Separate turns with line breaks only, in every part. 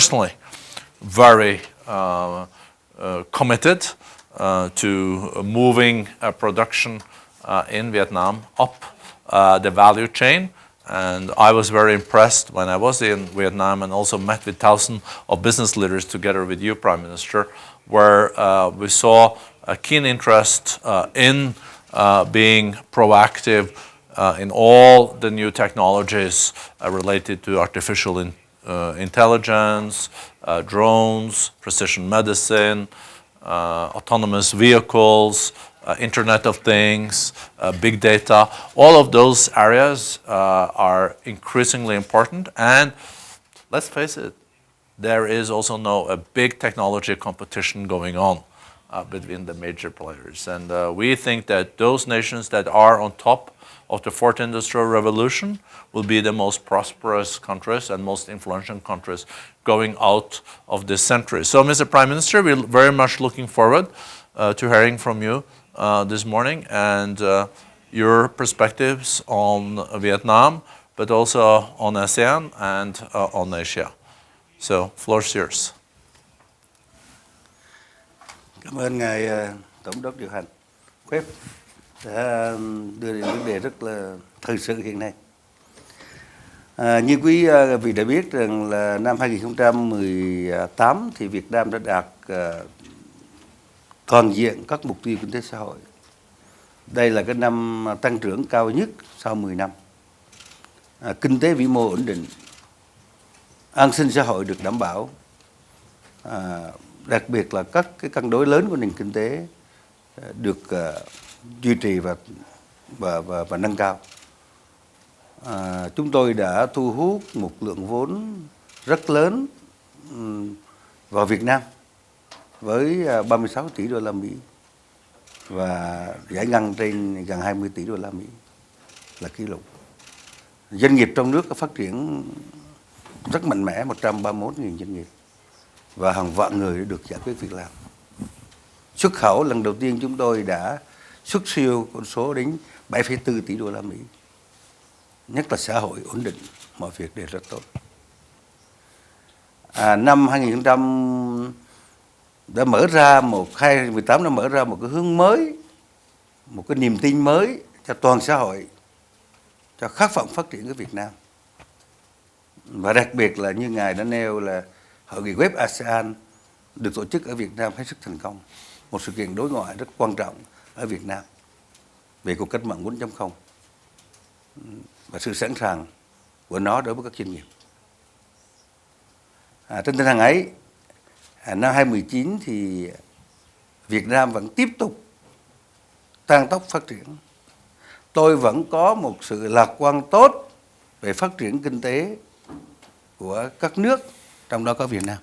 personally very committed to moving production in Vietnam up the value chain. And I was very impressed when I was in Vietnam and also met with thousands of business leaders together with you, Prime Minister, where we saw a keen interest in being proactive in all the new technologies related to artificial intelligence, drones, precision medicine, autonomous vehicles, Internet of Things, big data. All of those areas are increasingly important. And let's face it, there is also now a big technology competition going on between the major players. And we think that those nations that are on top of the fourth industrial revolution will be the most prosperous countries and most influential countries going out of this century. So, Mr. Prime Minister, we're very much looking forward to hearing from you this morning and your perspectives on Vietnam, but also on ASEAN and on Asia. So, floor is yours.
Cảm ơn ngài Tổng đốc điều hành Phuc đã đưa đến vấn đề rất là thời sự hiện nay. Như quý vị đã biết rằng là năm 2018 thì Việt Nam đã đạt toàn diện các mục tiêu kinh tế xã hội. Đây là cái năm tăng trưởng cao nhất sau 10 năm. Kinh tế vĩ mô ổn định, an sinh xã hội được đảm bảo, đặc biệt là các cái cân đối lớn của nền kinh tế được duy trì và nâng cao. Chúng tôi đã thu hút một lượng vốn rất lớn vào Việt Nam với 36 tỷ đô la Mỹ và giải ngân trên gần 20 tỷ đô la Mỹ là kỷ lục. Doanh nghiệp trong nước có phát triển rất mạnh mẽ, 131.000 doanh nghiệp và hàng vạn người đã được giải quyết việc làm. Xuất khẩu lần đầu tiên chúng tôi đã xuất siêu con số đến 7,4 tỷ đô la Mỹ. Nhất là xã hội ổn định, mọi việc đều rất tốt. Năm 2018 đã mở ra một cái hướng mới, một cái niềm tin mới cho toàn xã hội, cho khát vọng phát triển của Việt Nam. Và đặc biệt là như ngài đã nêu là hội nghị web ASEAN được tổ chức ở Việt Nam hết sức thành công, một sự kiện đối ngoại rất quan trọng ở Việt Nam về cuộc cách mạng 4.0 và sự sẵn sàng của nó đối với các doanh nghiệp. Trên tinh thần ấy, năm 2019 thì Việt Nam vẫn tiếp tục tăng tốc phát triển. Tôi vẫn có một sự lạc quan tốt về phát triển kinh tế của các nước, trong đó có Việt Nam.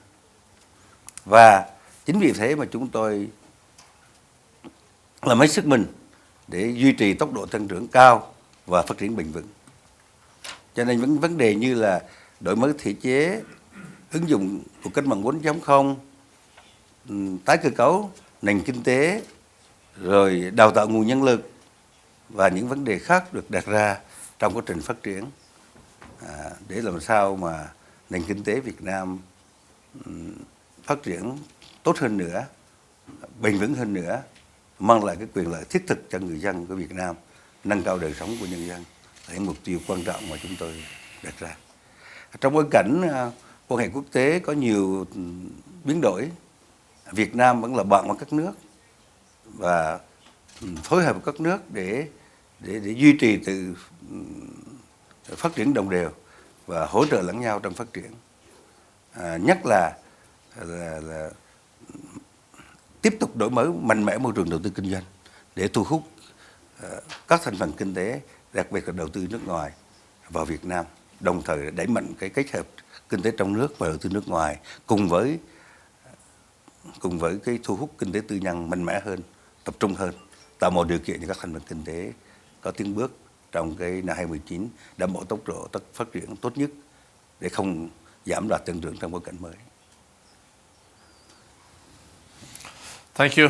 Và chính vì thế mà chúng tôi làm hết sức mình để duy trì tốc độ tăng trưởng cao và phát triển bền vững. Cho nên những vấn đề như là đổi mới thể chế, ứng dụng của cách mạng 4.0, tái cơ cấu nền kinh tế, rồi đào tạo nguồn nhân lực và những vấn đề khác được đặt ra trong quá trình phát triển để làm sao mà nền kinh tế Việt Nam phát triển tốt hơn nữa, bền vững hơn nữa, mang lại cái quyền lợi thiết thực cho người dân của Việt Nam, nâng cao đời sống của nhân dân là những mục tiêu quan trọng mà chúng tôi đặt ra. Trong bối cảnh quan hệ quốc tế có nhiều biến đổi, Việt Nam vẫn là bạn của các nước và phối hợp với các nước để duy trì từ phát triển đồng đều và hỗ trợ lẫn nhau trong phát triển. Nhất là tiếp tục đổi mới mạnh mẽ môi trường đầu tư kinh doanh để thu hút các thành phần kinh tế, đặc biệt là đầu tư nước ngoài vào Việt Nam, đồng thời đẩy mạnh cái kết hợp kinh tế trong nước và đầu tư nước ngoài cùng với cái thu hút kinh tế tư nhân mạnh mẽ hơn, tập trung hơn, tạo mọi điều kiện cho các thành phần kinh tế có tiến bước trong cái năm 2019, đảm bảo tốc độ phát triển tốt nhất để không giảm đạt tăng trưởng trong bối cảnh mới.
Thank you,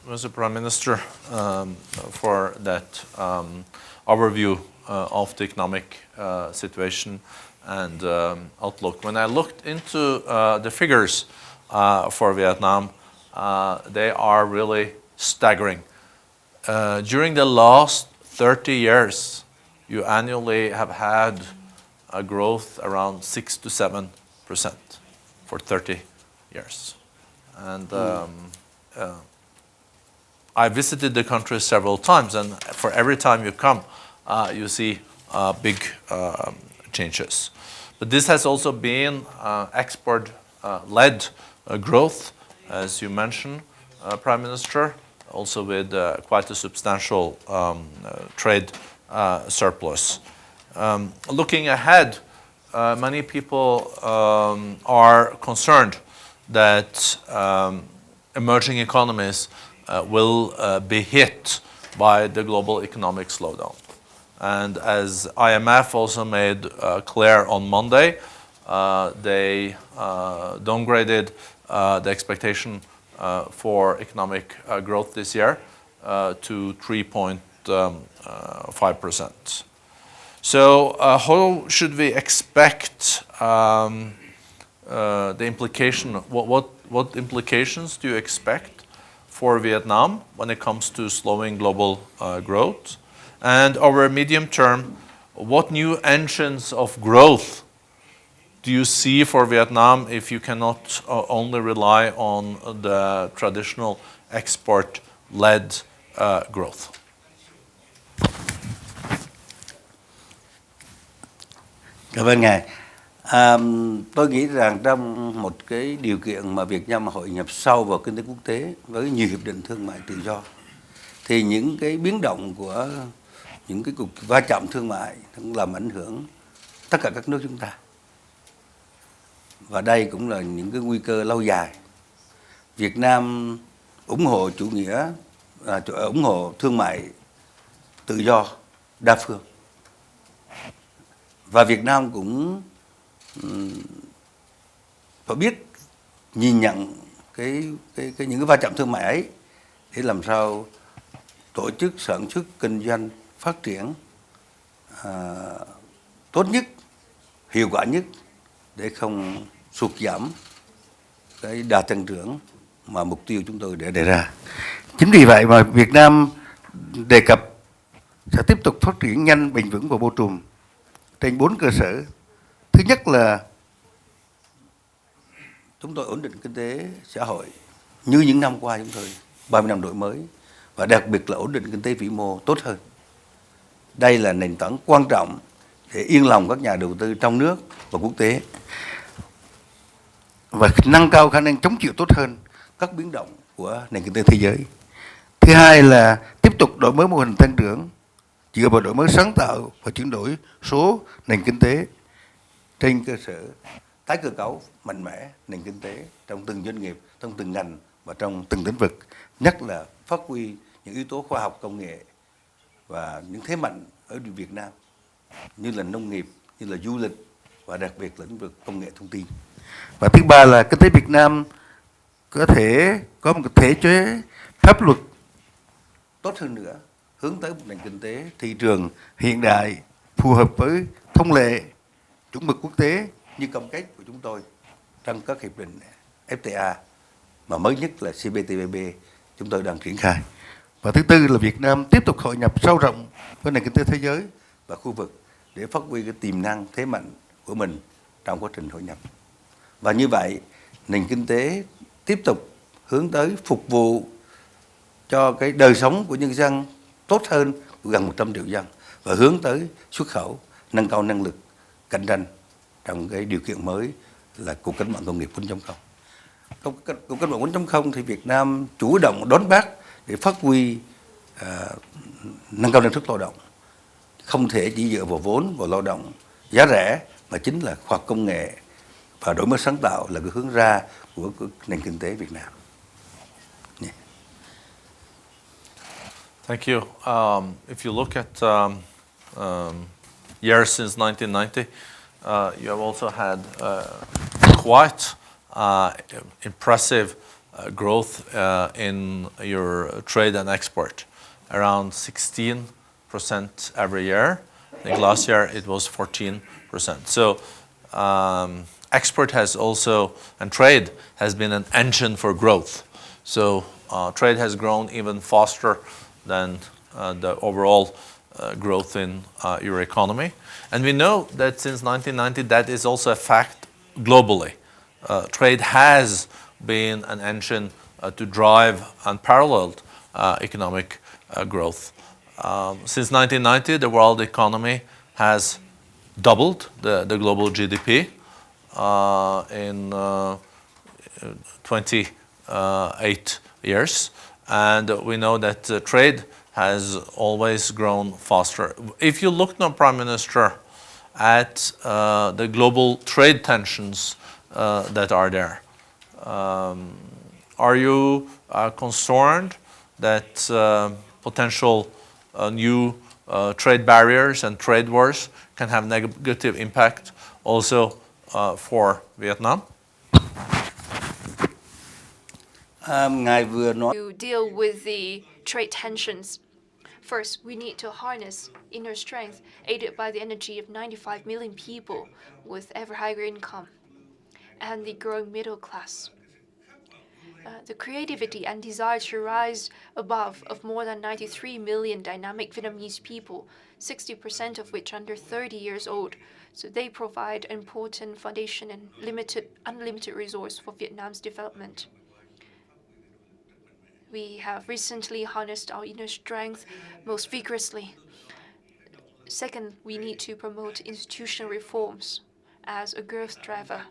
Mr. Prime Minister, for that overview of the economic situation and outlook. When I looked into the figures for Vietnam, they are really staggering. During the last 30 years, you annually have had a growth around 6 to 7% for 30 years. And I visited the country several times, and for every time you come, you see big changes. But this has also been export-led growth, as you mentioned, Prime Minister, also with quite a substantial trade surplus. Looking ahead, many people are concerned that emerging economies will be hit by the global economic slowdown. And as IMF also made clear on Monday, they downgraded the expectation for economic growth this year to 3.5%. So how should we expect the implication? What implications do you expect for Vietnam when it comes to slowing global growth? And over medium term, what new engines of growth do you see for Vietnam if you cannot only rely on the traditional export-led growth?
Cảm ơn ngài. Tôi nghĩ rằng trong một cái điều kiện mà Việt Nam hội nhập sâu vào kinh tế quốc tế với nhiều hiệp định thương mại tự do, thì những cái biến động của những cái cuộc va chạm thương mại cũng làm ảnh hưởng tất cả các nước chúng ta. Và đây cũng là những cái nguy cơ lâu dài. Việt Nam ủng hộ chủ nghĩa, ủng hộ thương mại tự do đa phương. Và Việt Nam cũng phải biết nhìn nhận những cái va chạm thương mại ấy để làm sao tổ chức sản xuất kinh doanh phát triển tốt nhất, hiệu quả nhất để không sụt giảm cái đà tăng trưởng mà mục tiêu chúng tôi đã đề ra. Chính vì vậy mà Việt Nam đề cập sẽ tiếp tục phát triển nhanh, bền vững và vô trùm trên 4 cơ sở. Thứ nhất là chúng tôi ổn định kinh tế xã hội như những năm qua chúng tôi 30 năm đổi mới, và đặc biệt là ổn định kinh tế vĩ mô tốt hơn. Đây là nền tảng quan trọng để yên lòng các nhà đầu tư trong nước và quốc tế, và nâng cao khả năng chống chịu tốt hơn các biến động của nền kinh tế thế giới. Thứ hai là tiếp tục đổi mới mô hình tăng trưởng dựa vào đổi mới sáng tạo và chuyển đổi số nền kinh tế trên cơ sở tái cơ cấu mạnh mẽ nền kinh tế trong từng doanh nghiệp, trong từng ngành và trong từng lĩnh vực, nhất là phát huy những yếu tố khoa học công nghệ và những thế mạnh ở Việt Nam như là nông nghiệp, như là du lịch và đặc biệt là lĩnh vực công nghệ thông tin. Và thứ ba là kinh tế Việt Nam có thể có một thể chế pháp luật tốt hơn nữa, hướng tới một nền kinh tế thị trường hiện đại phù hợp với thông lệ chuẩn mực quốc tế như cam kết của chúng tôi trong các hiệp định FTA mà mới nhất là CPTPP chúng tôi đang triển khai. Và thứ tư là Việt Nam tiếp tục hội nhập sâu rộng với nền kinh tế thế giới và khu vực để phát huy cái tiềm năng thế mạnh của mình trong quá trình hội nhập. Và như vậy, nền kinh tế tiếp tục hướng tới phục vụ cho cái đời sống của nhân dân tốt hơn của gần 100 triệu dân và hướng tới xuất khẩu, nâng cao năng lực cạnh tranh trong cái điều kiện mới là cuộc cách mạng công nghiệp 4.0. Trong cuộc cách mạng 4.0 thì Việt Nam chủ động đón bắt để phát huy nâng cao năng suất lao động. Không thể chỉ dựa vào vốn, vào lao động giá rẻ, mà chính là khoa học công nghệ và đổi mới sáng tạo là cái hướng ra của nền kinh tế Việt Nam. Yeah.
Thank you. If you look at years since 1990, you have also had quite impressive growth in your trade and export, around 16% every year. I think last year it was 14%. So export has also, and trade has been an engine for growth. So trade has grown even faster than the overall growth in your economy. And we know that since 1990, that is also a fact globally. Trade has been an engine to drive unparalleled economic growth. Since 1990, the world economy has doubled the global GDP in 28 years. And we know that trade has always grown faster. If you look now, Prime Minister, at the global trade tensions that are there, are you concerned that potential new trade barriers and trade wars can have negative impact also for Vietnam?
Ngài vừa nói
To deal with the trade tensions, first, we need to harness inner strength aided by the energy of 95 million people with ever higher income and the growing middle class. The creativity and desire to rise above of more than 93 million dynamic Vietnamese people, 60% of which under 30 years old. So they provide an important foundation and unlimited resource for Vietnam's development. We have recently harnessed our inner strength most vigorously. Second, we need to promote institutional reforms as a growth driver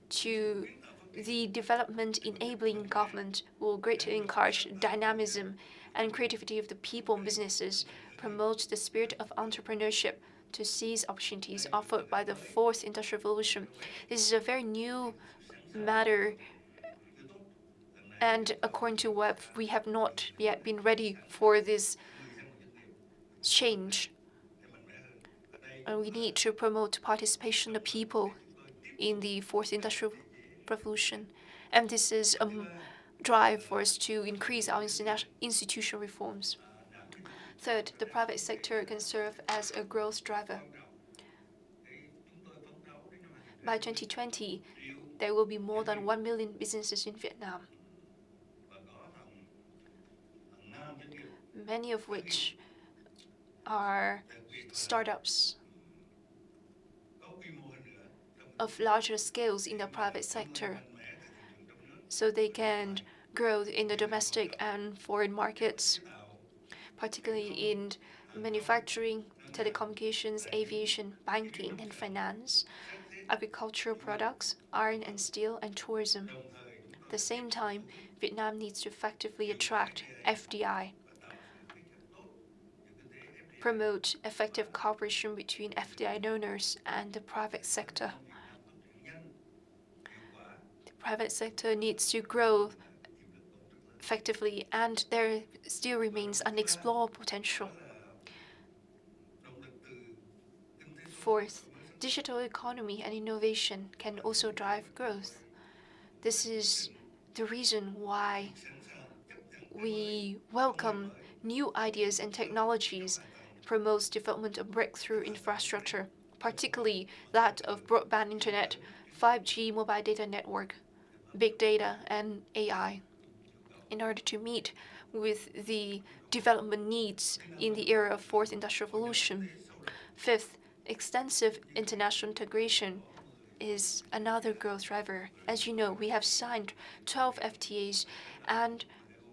to the development enabling government will greatly encourage dynamism and creativity of the people and businesses, promote the spirit of entrepreneurship to seize opportunities offered by the fourth industrial revolution. This is a very new matter, and according to Web, we have not yet been ready for this change. And we need to promote participation of people in the fourth industrial revolution. And this is a drive for us to increase our institutional reforms. Third, the private sector can serve as a growth driver. By 2020, there will be more than 1 million businesses in Vietnam, many of which are startups of larger scales in the private sector, so they can grow in the domestic and foreign markets, particularly in manufacturing, telecommunications, aviation, banking, and finance, agricultural products, iron and steel, and tourism. At the same time, Vietnam needs to effectively attract FDI, promote effective cooperation between FDI donors and the private sector. The private sector needs to grow effectively, and there still remains unexplored potential. Fourth, digital economy and innovation can also drive growth. This is the reason why we welcome new ideas and technologies, promotes development of breakthrough infrastructure, particularly that of broadband internet, 5G mobile data network, big data, and AI, in order to meet with the development needs in the era of fourth industrial revolution. Fifth, extensive international integration is another growth driver. As you know, we have signed 12 FTAs, and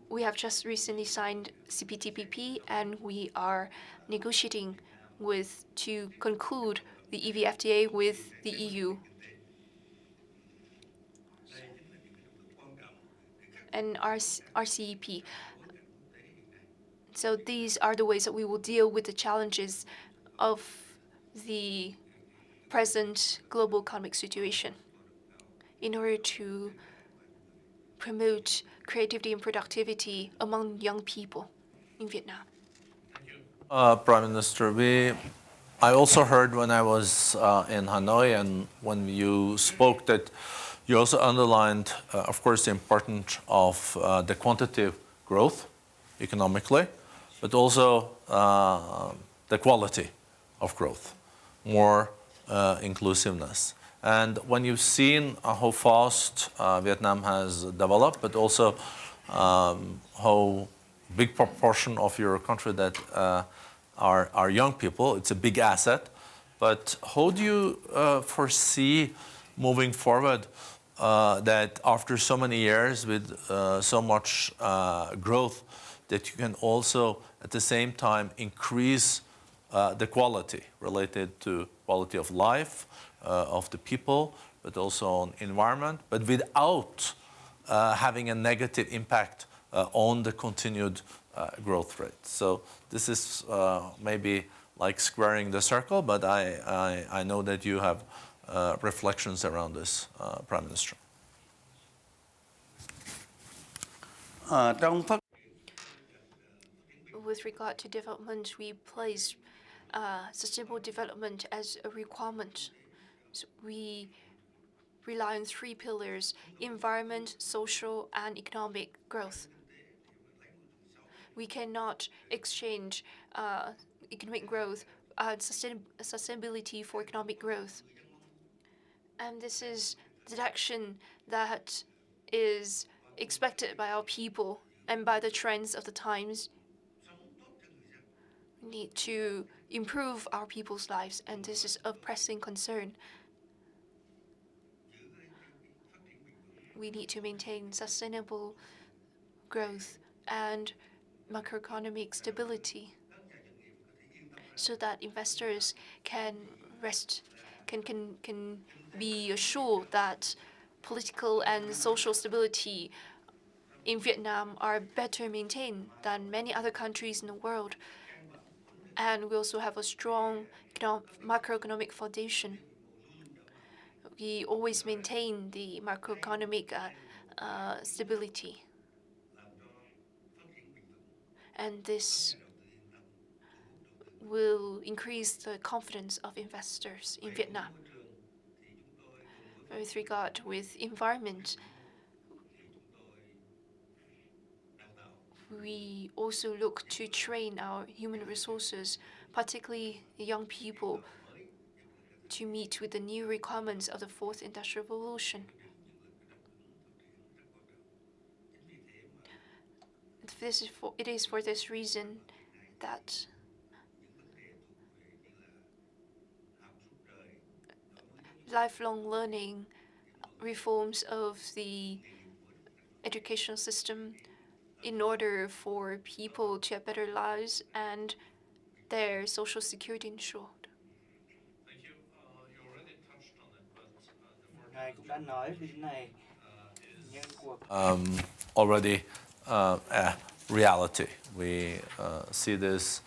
we have just recently signed CPTPP, and we are negotiating to conclude the EVFTA with the EU. And RCEP. So these are the ways that we will deal with the challenges of the present global economic situation in order to promote creativity and productivity among young people in Vietnam.
Prime Minister, I also heard when I was in Hanoi and when you spoke that you also underlined, of course, the importance of the quantitative growth economically, but also the quality of growth. more inclusiveness. And when you've seen how fast Vietnam has developed, but also how big proportion of your country that are young people, it's a big asset. But how do you foresee moving forward that after so many years with so much growth, that you can also at the same time increase the quality related to quality of life of the people, but also on environment, but without having a negative impact on the continued growth rate. So this is maybe like squaring the circle, but I know that you have reflections around this, Prime Minister.
Trong phát
With regard to development, we place sustainable development as a requirement. So we rely on three pillars: environment, social, and economic growth. We cannot exchange economic growth and sustainability for economic growth. And this is the direction that is expected by our people and by the trends of the times. We need to improve our people's lives, and this is a pressing concern. We need to maintain sustainable growth and macroeconomic stability so that investors can be assured that political and social stability in Vietnam are better maintained than many other countries in the world. And we also have a strong macroeconomic foundation. We always maintain the macroeconomic stability. And this will increase the confidence of investors in Vietnam. With regard with environment, we also look to train our human resources, particularly young people, to meet with the new requirements of the fourth industrial revolution. It is for this reason that lifelong learning, reforms of the educational system in order for people to have better lives and their social security ensured.
Thank you. You already touched on it, but
Ngài cũng đã nói về cái này nhân cuộc
already a reality. We see this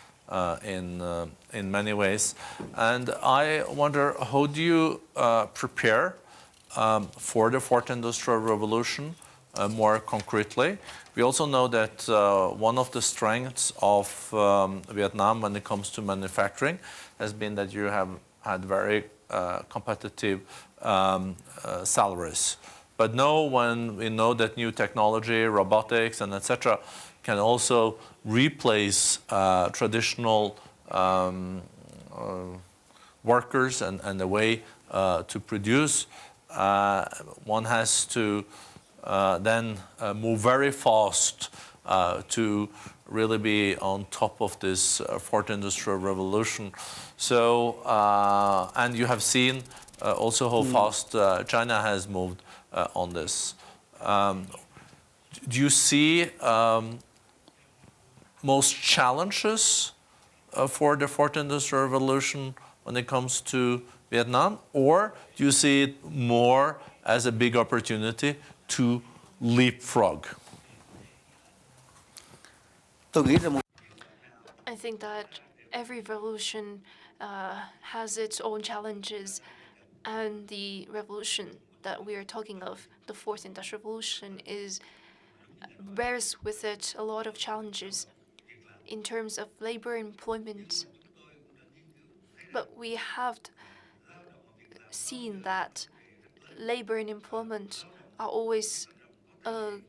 in many ways, and I wonder, how do you prepare for the fourth industrial revolution more concretely? We also know that one of the strengths of Vietnam when it comes to manufacturing has been that you have had very competitive salaries. But now, when we know that new technology, robotics, and etc., can also replace traditional workers and the way to produce, one has to then move very fast to really be on top of this fourth industrial revolution. So, and you have seen also how fast China has moved on this. Do you see most challenges for the fourth industrial revolution when it comes to Vietnam, or do you see it more as a big opportunity to leapfrog?
I think that every revolution has its own challenges, and the revolution that we are talking of, the fourth industrial revolution, bears with it a lot of challenges in terms of labor employment. But we have seen that labor and employment are always a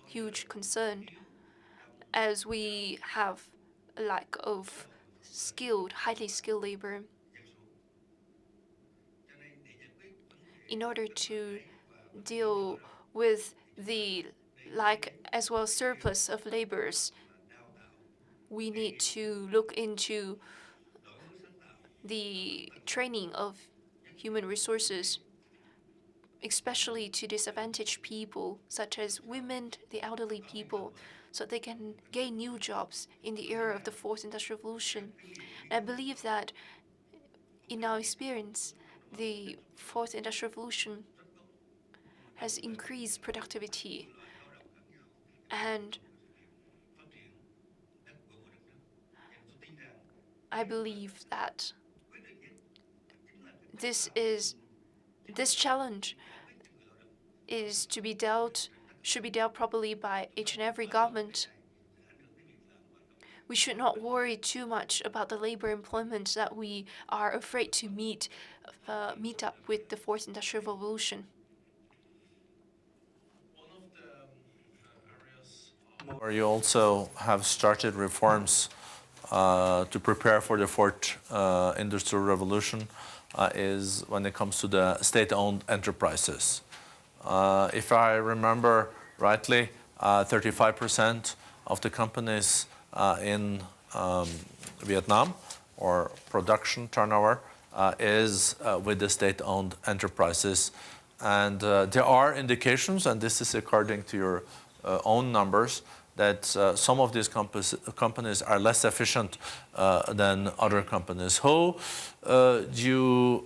huge concern, as we have a lack of highly skilled labor. in order to deal with the as well surplus of laborers, we need to look into the training of human resources, especially to disadvantaged people such as women, the elderly people, so they can gain new jobs in the era of the fourth industrial revolution. And I believe that in our experience, the fourth industrial revolution has increased productivity, and I believe that this challenge is to be dealt should be dealt properly by each and every government. We should not worry too much about the labor employment that we are afraid to meet up with the fourth industrial revolution.
Where you also have started reforms to prepare for the fourth industrial revolution is when it comes to the state-owned enterprises. If I remember rightly, 35% of the companies in Vietnam, or production turnover, is with the state-owned enterprises. And there are indications, and this is according to your own numbers, that some of these companies are less efficient than other companies. How do you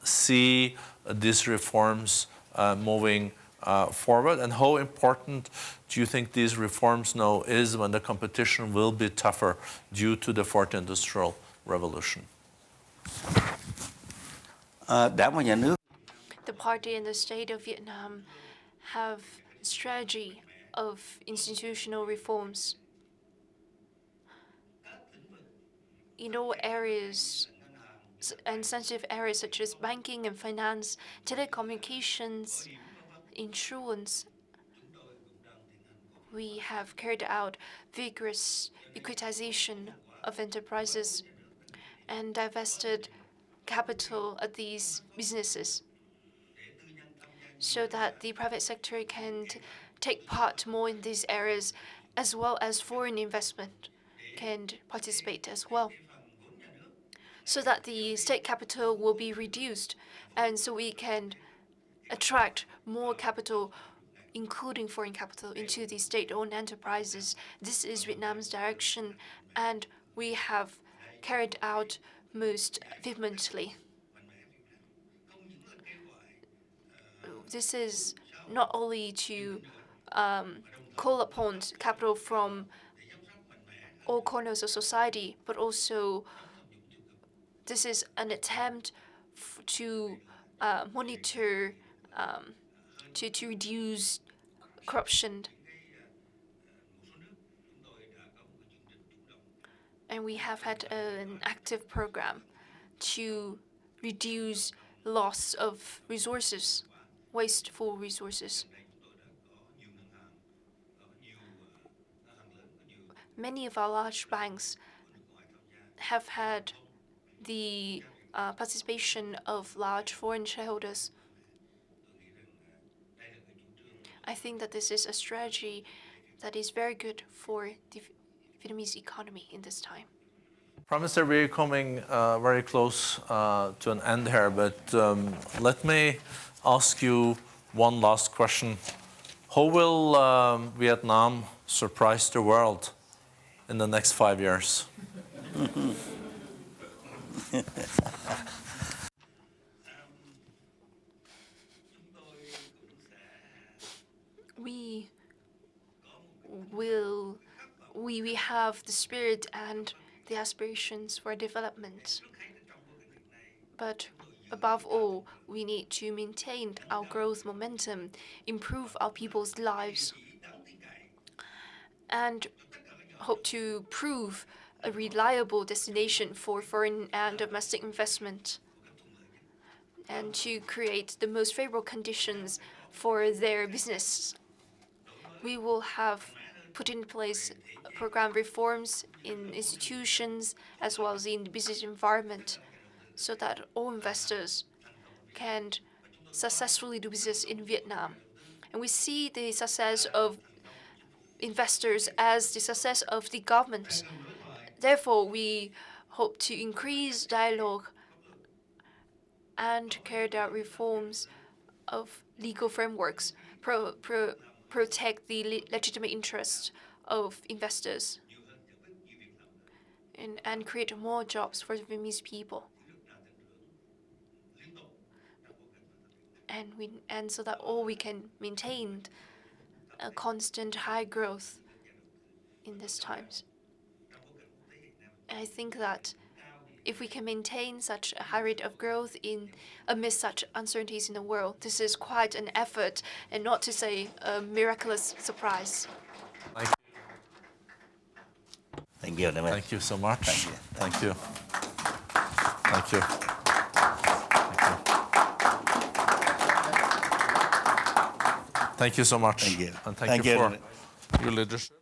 see these reforms moving forward, and how important do you think these reforms now is when the competition will be tougher due to the fourth industrial revolution?
Đảng và nhà nước
The party and the state of Vietnam have a strategy of institutional reforms in all areas and sensitive areas such as banking and finance, telecommunications, insurance. We have carried out vigorous equitization of enterprises and divested capital at these businesses so that the private sector can take part more in these areas, as well as foreign investment can participate as well, so that the state capital will be reduced, and so we can attract more capital, including foreign capital, into the state-owned enterprises. This is Vietnam's direction, and we have carried out most vehemently. This is not only to call upon capital from all corners of society, but also this is an attempt to monitor, to reduce corruption. And we have had an active program to reduce loss of resources, wasteful resources. Many of our large banks have had the participation of large foreign shareholders. I think that this is a strategy that is very good for the Vietnamese economy in this time.
Prime Minister, we're coming very close to an end here, but let me ask you one last question. How will Vietnam surprise the world in the next 5 years?
We have the spirit and the aspirations for development. But above all, we need to maintain our growth momentum, improve our people's lives, and hope to prove a reliable destination for foreign and domestic investment, and to create the most favorable conditions for their business. We will have put in place program reforms in institutions as well as in the business environment, so that all investors can successfully do business in Vietnam. And we see the success of investors as the success of the government. Therefore, we hope to increase dialogue and carry out reforms of legal frameworks, protect the legitimate interests of investors, and create more jobs for the Vietnamese people. And so that all we can maintain a constant high growth in these times. And I think that if we can maintain such a high rate of growth amidst such uncertainties in the world, this is quite an effort, and not to say a miraculous surprise.
Thank you.
Thank you so much.
Thank you.
Thank you. Thank you. Thank you so much.
Thank you.
And thank you for your leadership.